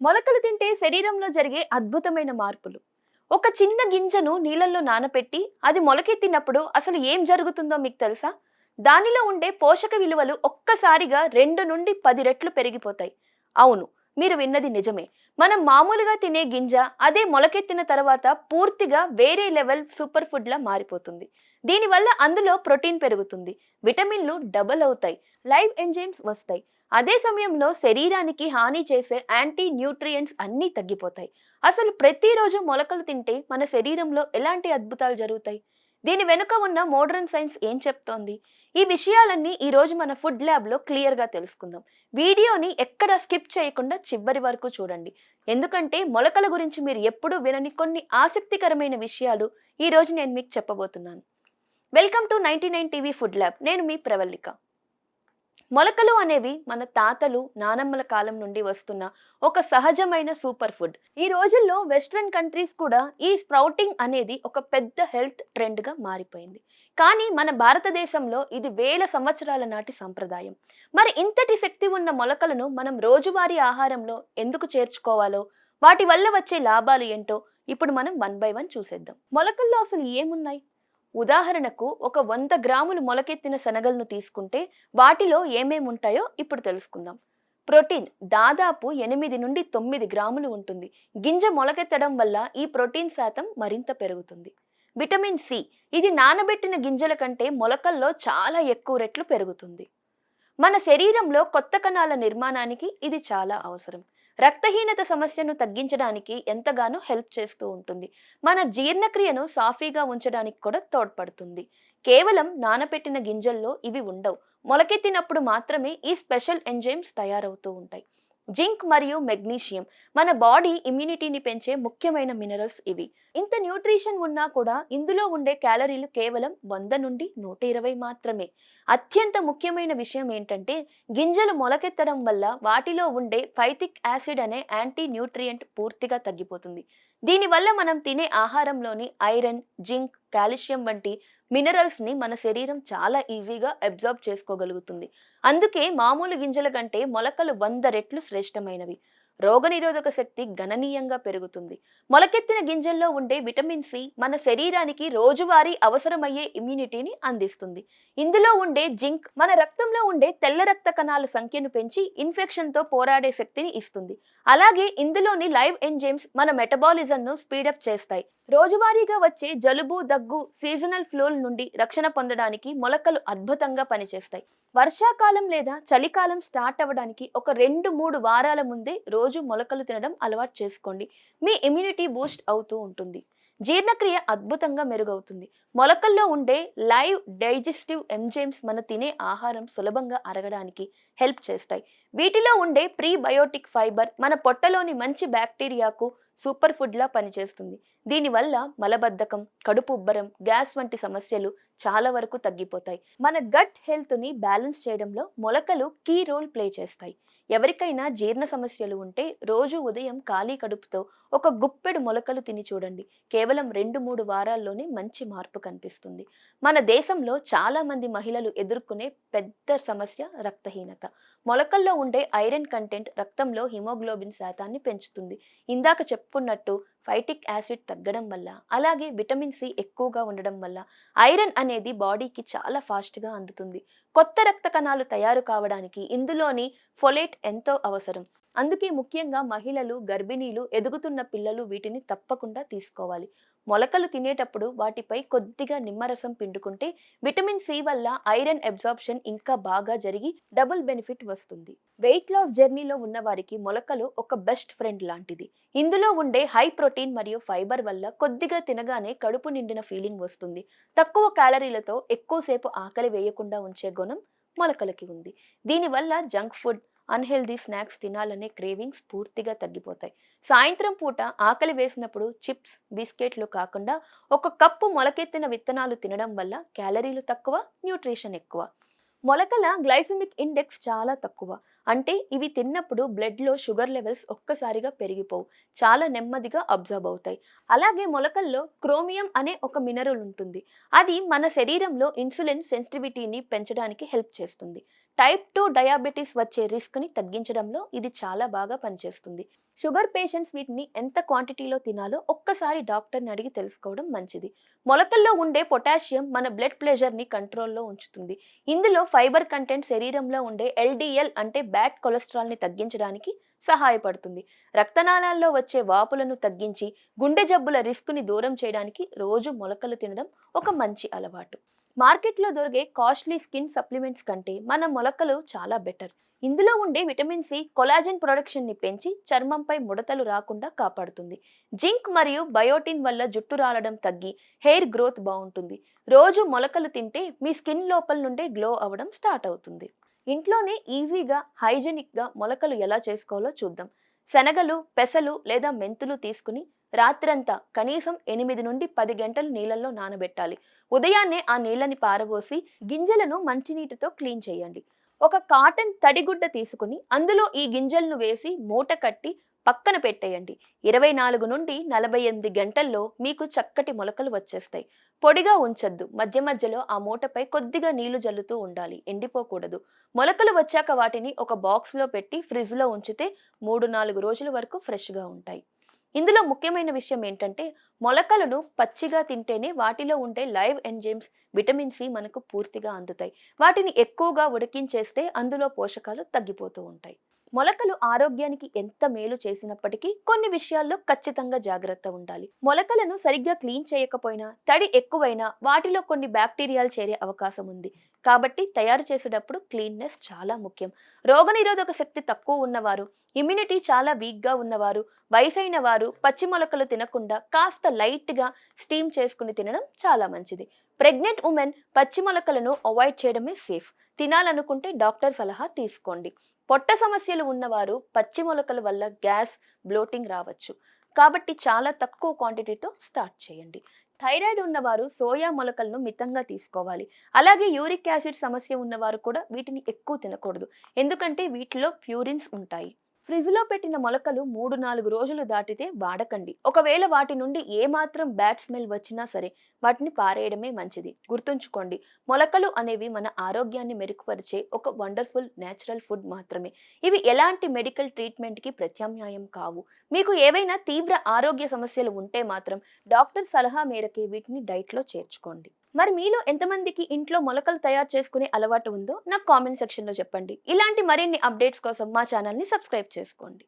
మొలకలు తింటే శరీరంలో జరిగే అద్భుతమైన మార్పులు. ఒక చిన్న గింజను నీళ్ళల్లో నానపెట్టి అది మొలకెత్తినప్పుడు అసలు ఏం జరుగుతుందో మీకు తెలుసా? దానిలో ఉండే పోషక విలువలు ఒక్కసారిగా 2 నుండి 10 రెట్లు పెరిగిపోతాయి. అవును, మీరు విన్నది నిజమే. మనం మామూలుగా తినే గింజ అదే మొలకెత్తిన తర్వాత పూర్తిగా వేరే లెవెల్ సూపర్ ఫుడ్ లా మారిపోతుంది. దీనివల్ల అందులో ప్రోటీన్ పెరుగుతుంది, విటమిన్లు డబల్ అవుతాయి, లైవ్ ఎంజైమ్స్ వస్తాయి. అదే సమయంలో శరీరానికి హాని చేసే యాంటీ న్యూట్రియంట్స్ అన్నీ తగ్గిపోతాయి. అసలు ప్రతిరోజు మొలకలు తింటే మన శరీరంలో ఎలాంటి అద్భుతాలు జరుగుతాయి? దీని వెనుక ఉన్న మోడర్న్ సైన్స్ ఏం చెప్తోంది? ఈ విషయాలన్నీ ఈ రోజు మన ఫుడ్ ల్యాబ్ లో క్లియర్ గా తెలుసుకుందాం. వీడియోని ఎక్కడ స్కిప్ చేయకుండా చివరి వరకు చూడండి. ఎందుకంటే మొలకల గురించి మీరు ఎప్పుడూ వినని కొన్ని ఆసక్తికరమైన విషయాలు ఈ రోజు నేను మీకు చెప్పబోతున్నాను. Welcome to 99 TV food lab. నేను మీ ప్రవల్లిక. మొలకలు అనేవి మన తాతలు నానమ్మల కాలం నుండి వస్తున్న ఒక సహజమైన సూపర్ ఫుడ్. ఈ రోజుల్లో వెస్ట్రన్ కంట్రీస్ కూడా ఈ స్ప్రౌటింగ్ అనేది ఒక పెద్ద హెల్త్ ట్రెండ్ గా మారిపోయింది. కానీ మన భారతదేశంలో ఇది వేల సంవత్సరాల నాటి సంప్రదాయం. మరి ఇంతటి శక్తి ఉన్న మొలకలను మనం రోజువారీ ఆహారంలో ఎందుకు చేర్చుకోవాలో, వాటి వల్ల వచ్చే లాభాలు ఏంటో ఇప్పుడు మనం 1 బై 1 చూసేద్దాం. మొలకల్లో అసలు ఏమున్నాయి? ఉదాహరణకు ఒక 100 గ్రాములు మొలకెత్తిన శనగలను తీసుకుంటే వాటిలో ఏమేమి ఉంటాయో ఇప్పుడు తెలుసుకుందాం. ప్రోటీన్ దాదాపు 8 నుండి 9 గ్రాములు ఉంటుంది. గింజ మొలకెత్తడం వల్ల ఈ ప్రోటీన్ శాతం మరింత పెరుగుతుంది. విటమిన్ సి, ఇది నానబెట్టిన గింజల కంటే మొలకల్లో చాలా ఎక్కువ రెట్లు పెరుగుతుంది. మన శరీరంలో కొత్త కణాల నిర్మాణానికి ఇది చాలా అవసరం. రక్తహీనత సమస్యను తగ్గించడానికి ఎంతగానో హెల్ప్ చేస్తూ ఉంటుంది. మన జీర్ణక్రియను సాఫీగా ఉంచడానికి కూడా తోడ్పడుతుంది. కేవలం నానపెట్టిన గింజల్లో ఇవి ఉండవు. మొలకెత్తినప్పుడు మాత్రమే ఈ స్పెషల్ ఎంజైమ్స్ తయారవుతూ ఉంటాయి. జింక్ మరియు మెగ్నీషియం మన బాడీ ఇమ్యూనిటీని పెంచే ముఖ్యమైన మినరల్స్ ఇవి. ఇంత న్యూట్రిషన్ ఉన్నా కూడా ఇందులో ఉండే క్యాలరీలు కేవలం 100 నుండి 120 మాత్రమే. అత్యంత ముఖ్యమైన విషయం ఏంటంటే గింజలు మొలకెత్తడం వల్ల వాటిలో ఉండే ఫైటిక్ యాసిడ్ అనే యాంటీ న్యూట్రియంట్ పూర్తిగా తగ్గిపోతుంది. దీనివల్ల మనం తినే ఆహారంలోని ఐరన్, జింక్, కాల్షియం వంటి మినరల్స్ ని మన శరీరం చాలా ఈజీగా అబ్జార్బ్ చేసుకోగలుగుతుంది. అందుకే మామూలు గింజల కంటే మొలకలు 100 రెట్లు శ్రేష్టమైనవి. రోగనిరోధక శక్తి గణనీయంగా పెరుగుతుంది. మొలకెత్తిన గింజల్లో ఉండే విటమిన్ సి మన శరీరానికి రోజువారీ అవసరమయ్యే ఇమ్యూనిటీని అందిస్తుంది. ఇందులో ఉండే జింక్ మన రక్తంలో ఉండే తెల్ల రక్త కణాల సంఖ్యను పెంచి ఇన్ఫెక్షన్ తో పోరాడే శక్తిని ఇస్తుంది. అలాగే ఇందులోని లైవ్ ఎంజైమ్స్ మన మెటబాలిజంను స్పీడప్ చేస్తాయి. రోజువారీగా వచ్చే జలుబు, దగ్గు, సీజనల్ ఫ్లూల నుండి రక్షణ పొందడానికి మొలకలు అద్భుతంగా పనిచేస్తాయి. వర్షాకాలం లేదా చలికాలం స్టార్ట్ అవ్వడానికి ఒక 2-3 వారాల ముందే రోజు మొలకలు తినడం అలవాటు చేసుకోండి. మీ ఇమ్యూనిటీ బూస్ట్ అవుతూ ఉంటుంది. జీర్ణక్రియ అద్భుతంగా మెరుగవుతుంది. మొలకల్లో ఉండే లైవ్ డైజెస్టివ్ ఎంజైమ్స్ మన తినే ఆహారం సులభంగా అరగడానికి హెల్ప్ చేస్తాయి. వీటిలో ఉండే ప్రీబయోటిక్ ఫైబర్ మన పొట్టలోని మంచి బ్యాక్టీరియాకు సూపర్ ఫుడ్ లా పనిచేస్తుంది. దీనివల్ల మలబద్ధకం, కడుపు ఉబ్బరం, గ్యాస్ వంటి సమస్యలు చాలా వరకు తగ్గిపోతాయి. మన గట్ హెల్త్ ని బ్యాలెన్స్ చేయడంలో మొలకలు కీ రోల్ ప్లే చేస్తాయి. ఎవరికైనా జీర్ణ సమస్యలు ఉంటే రోజు ఉదయం ఖాళీ కడుపుతో ఒక గుప్పెడు మొలకలు తిని చూడండి. కేవలం 2-3 వారాల్లోనే మంచి మార్పు కనిపిస్తుంది. మన దేశంలో చాలా మంది మహిళలు ఎదుర్కొనే పెద్ద సమస్య రక్తహీనత. మొలకల్లో ఉండే ఐరన్ కంటెంట్ రక్తంలో హిమోగ్లోబిన్ శాతాన్ని పెంచుతుంది. ఇందాక చెప్పుకున్నట్టు ఫైటిక్ యాసిడ్ తగ్గడం వల్ల, అలాగే విటమిన్ సి ఎక్కువగా ఉండడం వల్ల ఐరన్ అనేది బాడీకి చాలా ఫాస్ట్గా అందుతుంది. కొత్త రక్త కణాలు తయారు కావడానికి ఇందులోని ఫోలేట్ ఎంతో అవసరం. అందుకే ముఖ్యంగా మహిళలు, గర్భిణీలు, ఎదుగుతున్న పిల్లలు వీటిని తప్పకుండా తీసుకోవాలి. మొలకలు తినేటప్పుడు వాటిపై కొద్దిగా నిమ్మరసం పిండుకుంటే విటమిన్ సి వల్ల ఐరన్ అబ్జార్ప్షన్ ఇంకా బాగా జరిగి డబుల్ బెనిఫిట్ వస్తుంది. వెయిట్ లాస్ జర్నీలో ఉన్న వారికి మొలకలు ఒక బెస్ట్ ఫ్రెండ్ లాంటిది. ఇందులో ఉండే హై ప్రోటీన్ మరియు ఫైబర్ వల్ల కొద్దిగా తినగానే కడుపు నిండిన ఫీలింగ్ వస్తుంది. తక్కువ క్యాలరీలతో ఎక్కువసేపు ఆకలి వేయకుండా ఉంచే గుణం మొలకలకి ఉంది. దీనివల్ల జంక్ ఫుడ్, అన్హెల్దీ స్నాక్స్ తినాలనే క్రేవింగ్స్ పూర్తిగా తగ్గిపోతాయి. సాయంత్రం పూట ఆకలి వేసినప్పుడు చిప్స్, బిస్కెట్లు కాకుండా ఒక కప్పు మొలకెత్తిన విత్తనాలు తినడం వల్ల క్యాలరీలు తక్కువ, న్యూట్రిషన్ ఎక్కువ. మొలకల గ్లైసెమిక్ ఇండెక్స్ చాలా తక్కువ. అంటే ఇవి తిన్నప్పుడు బ్లడ్లో షుగర్ లెవెల్స్ ఒక్కసారిగా పెరిగిపోవు, చాలా నెమ్మదిగా అబ్జర్బ్ అవుతాయి. అలాగే మొలకల్లో క్రోమియం అనే ఒక మినరల్ ఉంటుంది. అది మన శరీరంలో ఇన్సులిన్ సెన్సిటివిటీని పెంచడానికి హెల్ప్ చేస్తుంది. టైప్ 2 డయాబెటీస్ వచ్చే రిస్క్ని తగ్గించడంలో ఇది చాలా బాగా పనిచేస్తుంది. షుగర్ పేషెంట్స్ వీటిని ఎంత క్వాంటిటీలో తినాలో ఒక్కసారి డాక్టర్ని అడిగి తెలుసుకోవడం మంచిది. మొలకల్లో ఉండే పొటాషియం మన బ్లడ్ ప్రెషర్ని కంట్రోల్లో ఉంచుతుంది. ఇందులో ఫైబర్ కంటెంట్ శరీరంలో ఉండే ఎల్డిఎల్ అంటే బ్యాడ్ కొలెస్ట్రాల్ని తగ్గించడానికి సహాయపడుతుంది. రక్తనాళాల్లో వచ్చే వాపులను తగ్గించి గుండె జబ్బుల రిస్క్ని దూరం చేయడానికి రోజు మొలకలు తినడం ఒక మంచి అలవాటు. మార్కెట్లో దొరికే కాస్ట్లీ స్కిన్ సప్లిమెంట్స్ కంటే మన మొలకలు చాలా బెటర్. ఇందులో ఉండే విటమిన్ సి కొలాజన్ ప్రొడక్షన్ని పెంచి చర్మంపై ముడతలు రాకుండా కాపాడుతుంది. జింక్ మరియు బయోటిన్ వల్ల జుట్టు రాలడం తగ్గి హెయిర్ గ్రోత్ బాగుంటుంది. రోజు మొలకలు తింటే మీ స్కిన్ లోపల నుండే గ్లో అవ్వడం స్టార్ట్ అవుతుంది. ఇంట్లోనే ఈజీగా హైజెనిక్గా మొలకలు ఎలా చేసుకోవాలో చూద్దాం. శనగలు, పెసలు లేదా మెంతులు తీసుకుని రాత్రంతా కనీసం 8 నుండి 10 గంటలు నీళ్ళల్లో నానబెట్టాలి. ఉదయాన్నే ఆ నీళ్ళని పారబోసి గింజలను మంచినీటితో క్లీన్ చేయండి. ఒక కాటన్ తడిగుడ్డ తీసుకుని అందులో ఈ గింజలను వేసి మూట కట్టి పక్కన పెట్టేయండి. 24 నుండి 48 గంటల్లో మీకు చక్కటి మొలకలు వచ్చేస్తాయి. పొడిగా ఉంచొద్దు. మధ్య మధ్యలో ఆ మూటపై కొద్దిగా నీళ్లు జల్లుతూ ఉండాలి. ఎండిపోకూడదు. మొలకలు వచ్చాక వాటిని ఒక బాక్స్లో పెట్టి ఫ్రిడ్జ్లో ఉంచితే 3-4 రోజుల వరకు ఫ్రెష్గా ఉంటాయి. ఇందులో ముఖ్యమైన విషయం ఏంటంటే మొలకలను పచ్చిగా తింటేనే వాటిలో ఉండే లైవ్ ఎంజైమ్స్, విటమిన్ సి మనకు పూర్తిగా అందుతాయి. వాటిని ఎక్కువగా ఉడికించేస్తే అందులో పోషకాలు తగ్గిపోతూ ఉంటాయి. మొలకలు ఆరోగ్యానికి ఎంత మేలు చేసినప్పటికీ కొన్ని విషయాల్లో ఖచ్చితంగా జాగ్రత్త ఉండాలి. మొలకలను సరిగ్గా క్లీన్ చేయకపోయినా, తడి ఎక్కువైనా వాటిలో కొన్ని బ్యాక్టీరియాలు చేరే అవకాశం ఉంది. కాబట్టి తయారు చేసేటప్పుడు క్లీన్నెస్ చాలా ముఖ్యం. రోగనిరోధక శక్తి తక్కువ ఉన్నవారు, ఇమ్యూనిటీ చాలా వీక్గా ఉన్నవారు, వయసైన వారు పచ్చి మొలకలు తినకుండా కాస్త లైట్గా స్టీమ్ చేసుకుని తినడం చాలా మంచిది. ప్రెగ్నెంట్ ఉమెన్ పచ్చి మొలకలను అవాయిడ్ చేయడమే సేఫ్. తినాలనుకుంటే డాక్టర్ సలహా తీసుకోండి. పొట్ట సమస్యలు ఉన్నవారు పచ్చి మొలకల వల్ల గ్యాస్, బ్లోటింగ్ రావచ్చు. కాబట్టి చాలా తక్కువ క్వాంటిటీతో స్టార్ట్ చేయండి. థైరాయిడ్ ఉన్నవారు సోయా మొలకలను మితంగా తీసుకోవాలి. అలాగే యూరిక్ యాసిడ్ సమస్య ఉన్నవారు కూడా వీటిని ఎక్కువ తినకూడదు. ఎందుకంటే వీటిలో ప్యూరిన్స్ ఉంటాయి. ఫ్రిడ్జ్లో పెట్టిన మొలకలు 3-4 రోజులు దాటితే వాడకండి. ఒకవేళ వాటి నుండి ఏమాత్రం బ్యాడ్ స్మెల్ వచ్చినా సరే వాటిని పారేయడమే మంచిది. గుర్తుంచుకోండి, మొలకలు అనేవి మన ఆరోగ్యాన్ని మెరుగుపరిచే ఒక వండర్ఫుల్ నేచురల్ ఫుడ్ మాత్రమే. ఇవి ఎలాంటి మెడికల్ ట్రీట్మెంట్కి ప్రత్యామ్నాయం కావు. మీకు ఏవైనా తీవ్ర ఆరోగ్య సమస్యలు ఉంటే మాత్రం డాక్టర్ సలహా మేరకే వీటిని డైట్లో చేర్చుకోండి. మరి మీలో ఎంతమందికి ఇంట్లో మొలకలు తయారు చేసుకునే అలవాటు ఉందో నాకు కామెంట్ సెక్షన్లో చెప్పండి. ఇలాంటి మరిన్ని అప్డేట్స్ కోసం మా ఛానల్ని సబ్స్క్రైబ్ చేసుకోండి.